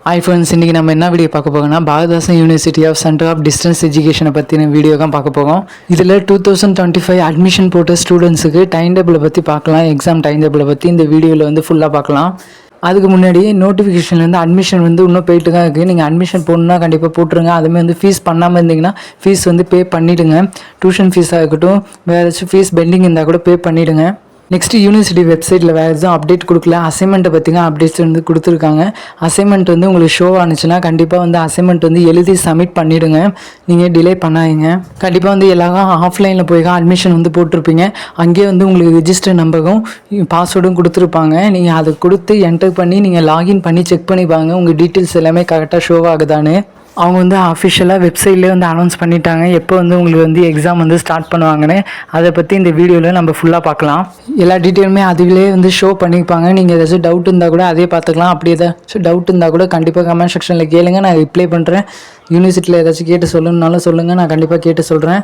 Hi friends, இன்றைக்கி நம்ம என்ன வீடியோ பார்க்க போகோம்னா Bharathidasan university of centre of distance எஜுகேஷனை பற்றின வீடியோ தான் பார்க்க போகிறோம். இதில் 2025 அட்மிஷன் போட்ட ஸ்டூடெண்ட்ஸுக்கு டைம் டேபிளை பற்றி பார்க்கலாம். எக்ஸாம் டைம் டேபிளை பற்றி இந்த வீடியோவில் வந்து ஃபுல்லாக பார்க்கலாம். அதுக்கு முன்னாடி நோட்டிஃபிகேஷன்லேருந்து அட்மிஷன் வந்து இன்னும் போயிட்டு தான் இருக்குது. நீங்கள் அட்மிஷன் போடணுன்னா கண்டிப்பாக போட்டுருங்க. அதுமாதிரி வந்து ஃபீஸ் பண்ணாமல் இருந்தீங்கன்னா ஃபீஸ் வந்து பே பண்ணிவிடுங்க. டியூஷன் ஃபீஸாக இருக்கட்டும், வேறு ஏதாச்சும் ஃபீஸ் பெண்டிங் இருந்தால் கூட பே பண்ணிவிடுங்க. நெக்ஸ்ட்டு யூனிவர்சிட்டி வெப்சைட்டில் வேறு எதுவும் அப்டேட் கொடுக்கல. அசைன்மெண்ட்டை பற்றிங்க அப்டேட்ஸ் வந்து கொடுத்துருக்காங்க. அசைன்மெண்ட் வந்து உங்களுக்கு ஷோ ஆனிச்சுன்னா கண்டிப்பாக வந்து அசைன்மெண்ட் வந்து எழுதி சப்மிட் பண்ணிவிடுங்க. நீங்கள் டிலே பண்ணாதீங்க. கண்டிப்பாக வந்து எல்லாரும் ஆஃப்லைனில் போய் அட்மிஷன் வந்து போட்டிருப்பீங்க. அங்கேயே வந்து உங்களுக்கு ரிஜிஸ்டர் நம்பரும் பாஸ்வேர்டும் கொடுத்துருப்பாங்க. நீங்கள் அதை கொடுத்து என்டர் பண்ணி நீங்கள் லாகின் பண்ணி செக் பண்ணி பாருங்க உங்கள் டீட்டெயில்ஸ் எல்லாமே கரெக்டாக ஷோ ஆகுதான்னு. அவங்க வந்து அஃபிஷியலாக வெப்சைட்லேயே வந்து அனௌன்ஸ் பண்ணிட்டாங்க எப்போ வந்து உங்களுக்கு வந்து எக்ஸாம் வந்து ஸ்டார்ட் பண்ணுவாங்கன்னு. அதை பற்றி இந்த வீடியோவில் நம்ம ஃபுல்லாக பார்க்கலாம். எல்லா டீட்டெயிலுமே அதுவே வந்து ஷோ பண்ணியிருப்பாங்க. நீங்கள் ஏதாச்சும் டவுட் இருந்தால் கூட அதே பார்த்துக்கலாம். அப்படி ஏதாச்சும் டவுட் இருந்தால் கூட கண்டிப்பாக கமெண்ட் செக்ஷனில் கேளுங்க, நான் ரிப்ளை பண்ணுறேன். யூனிவர்சிட்டியில் ஏதாச்சும் கேட்டு சொல்லணுன்னாலும் சொல்லுங்கள், நான் கண்டிப்பாக கேட்டு சொல்கிறேன்.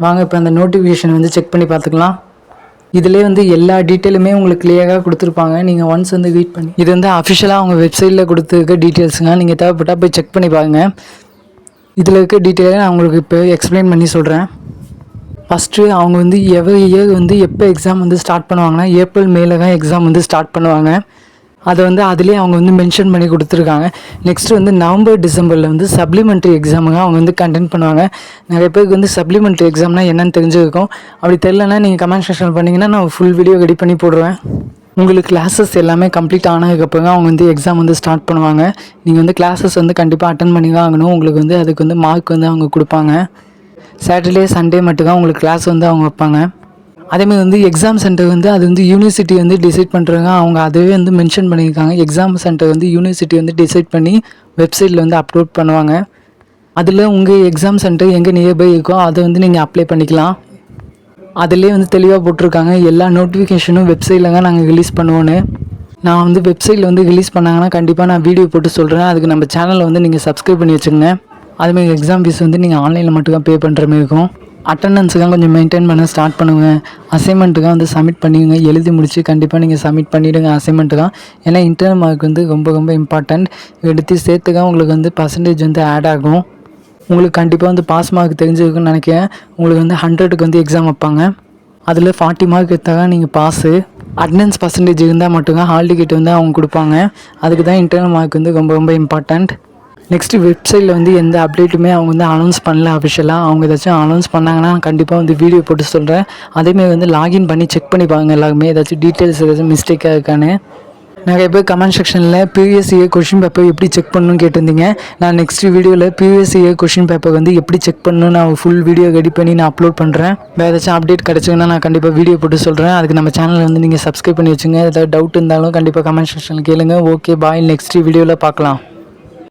வாங்க இப்போ அந்த நோட்டிஃபிகேஷன் வந்து செக் பண்ணி பார்த்துக்கலாம். இதிலே வந்து எல்லா டீட்டெயிலுமே உங்களுக்கு கிளியராக கொடுத்துருப்பாங்க. நீங்கள் ஒன்ஸ் வந்து ரீட் பண்ணி இது வந்து அஃபிஷியலாக அவங்க வெப்சைட்டில் கொடுத்துருக்க டீட்டெயில்ஸுங்க. நீங்கள் தேவைப்பட்டால் போய் செக் பண்ணி பாருங்கள். இதில் இருக்க டீட்டெயிலை நான் உங்களுக்கு இப்போ எக்ஸ்பிளைன் பண்ணி சொல்கிறேன். ஃபஸ்ட்டு அவங்க வந்து எவ்ரி இயர் வந்து எப்போ எக்ஸாம் வந்து ஸ்டார்ட் பண்ணுவாங்கன்னா ஏப்ரல் மேல தான் எக்ஸாம் வந்து ஸ்டார்ட் பண்ணுவாங்க. அதை வந்து அதிலே அவங்க வந்து மென்ஷன் பண்ணி கொடுத்துருக்காங்க. நெக்ஸ்ட்டு வந்து நவம்பர் டிசம்பரில் வந்து சப்ளிமெண்ட்ரி எக்ஸாமுங்க அவங்க வந்து கண்டெக்ட் பண்ணுவாங்க. நிறைய பேருக்கு வந்து சப்ளிமெண்ட்ரி எக்ஸாம்னா என்னென்னு தெரிஞ்சிருக்கும். அப்படி தெரியலன்னா நீங்கள் கமெண்ட் செக்ஷன் பண்ணிங்கன்னா நான் ஃபுல் வீடியோ ரெடி பண்ணி போடுவேன். உங்களுக்கு கிளாஸஸ் எல்லாமே கம்ப்ளீட் ஆனதுக்கப்புறம் அவங்க வந்து எக்ஸாம் வந்து ஸ்டார்ட் பண்ணுவாங்க. நீங்கள் வந்து கிளாஸஸ் வந்து கண்டிப்பாக அட்டன் பண்ணி தான் ஆகணும். உங்களுக்கு வந்து அதுக்கு வந்து மார்க் வந்து அவங்க கொடுப்பாங்க. சாட்டர்டே சண்டே மட்டும்தான் உங்களுக்கு கிளாஸ் வந்து அவங்க வைப்பாங்க. அதேமாதிரி வந்து எக்ஸாம் சென்டர் வந்து அது வந்து யூனிவர்சிட்டி வந்து டிசைட் பண்ணுறாங்க. அவங்க அதுவே வந்து மென்ஷன் பண்ணியிருக்காங்க. எக்ஸாம் சென்டர் வந்து யூனிவர்சிட்டி வந்து டிசைட் பண்ணி வெப்சைட்டில் வந்து அப்லோட் பண்ணுவாங்க. அதில் உங்கள் எக்ஸாம் சென்டர் எங்கே நியர்பை இருக்கோ அதை வந்து நீங்கள் அப்ளை பண்ணிக்கலாம். அதிலே வந்து தெளிவாக போட்டிருக்காங்க எல்லா நோட்டிஃபிகேஷனும் வெப்சைட்டில் தான் நாங்கள் ரிலீஸ் பண்ணுவோன்னு. நான் வந்து வெப்சைட்டில் வந்து ரிலீஸ் பண்ணாங்கன்னா கண்டிப்பாக நான் வீடியோ போட்டு சொல்கிறேன். அதுக்கு நம்ம சேனலை வந்து நீங்கள் சப்ஸ்கிரைப் பண்ணி வச்சுக்கோங்க. அதுமாதிரி எக்ஸாம் ஃபீஸ் வந்து நீங்கள் ஆன்லைனில் மட்டும் தான் பே பண்ணுற மாதிரி இருக்கும். அட்டண்டன்ஸுக்காக கொஞ்சம் மெயின்டைன் பண்ண ஸ்டார்ட் பண்ணுவேன். அசைன்மெண்ட்டுக்காக வந்து சப்மிட் பண்ணிடுங்க. எழுதி முடிச்சு கண்டிப்பாக நீங்கள் சப்மிட் பண்ணிவிடுங்க அசைன்மெண்ட்டுக்காக. ஏன்னா இன்டர்னல் மார்க் வந்து ரொம்ப ரொம்ப இம்பார்ட்டண்ட். எடுத்து சேர்த்துக்காக உங்களுக்கு வந்து பர்சன்டேஜ் வந்து ஆட் ஆகும். உங்களுக்கு கண்டிப்பாக வந்து பாஸ் மார்க் தெரிஞ்சிருக்குன்னு நினைக்கிறேன். உங்களுக்கு வந்து 100க்கு வந்து எக்ஸாம் வைப்பாங்க. அதில் 40 மார்க் எடுத்தால் நீங்கள் பாஸு. அட்டண்டன்ஸ் பர்சன்டேஜ் இருந்தால் மட்டும்தான் ஹால் டிக்கெட் வந்து அவங்க கொடுப்பாங்க. அதுக்கு தான் இன்டர்னல் மார்க் வந்து ரொம்ப ரொம்ப இம்பார்ட்டண்ட். நெக்ஸ்ட்டு வெப்சைட்டில் வந்து எந்த அப்டேட்டுமே அவங்க வந்து அனௌன்ஸ் பண்ணல அஃபிஷியலாக. அவங்க ஏதாச்சும் அனௌன்ஸ் பண்ணாங்கன்னா நான் கண்டிப்பாக வந்து வீடியோ போட்டு சொல்கிறேன். அதேமாதிரி வந்து லாகின் பண்ணி செக் பண்ணி பாருங்க எல்லாருமே ஏதாச்சும் டீட்டெயில்ஸ் ஏதாச்சும் மிஸ்டேக்காக இருக்கான்னு. நிறைய பேர் கமெண்ட் செக்ஷனில் ப்ரீவியஸ் இயர் கொஷின் பேப்பர் எப்படி செக் பண்ணணும்னு கேட்டிருந்தீங்க. நான் நெக்ஸ்ட் வீடியோவில் ப்ரீவியஸ் இயர் கொஷின் பேப்பர் வந்து எப்படி செக் பண்ணணும்னு நான் ஃபுல் வீடியோ ரெடி பண்ணி நான் அப்லோட் பண்ணுறேன். வேறு ஏதாச்சும் அப்டேட் கிடச்சிங்கன்னா நான் கண்டிப்பாக வீடியோ போட்டு சொல்கிறேன். அதுக்கு நம்ம சேனலில் வந்து நீங்கள் சப்ஸ்கிரைப் பண்ணி வச்சுங்க. ஏதாவது டவுட் இருந்தாலும் கண்டிப்பாக கமெண்ட் செக்ஷனில் கேளுங்க. ஓகே, பாய். நெக்ஸ்ட் வீடியோவில் பார்க்கலாம்.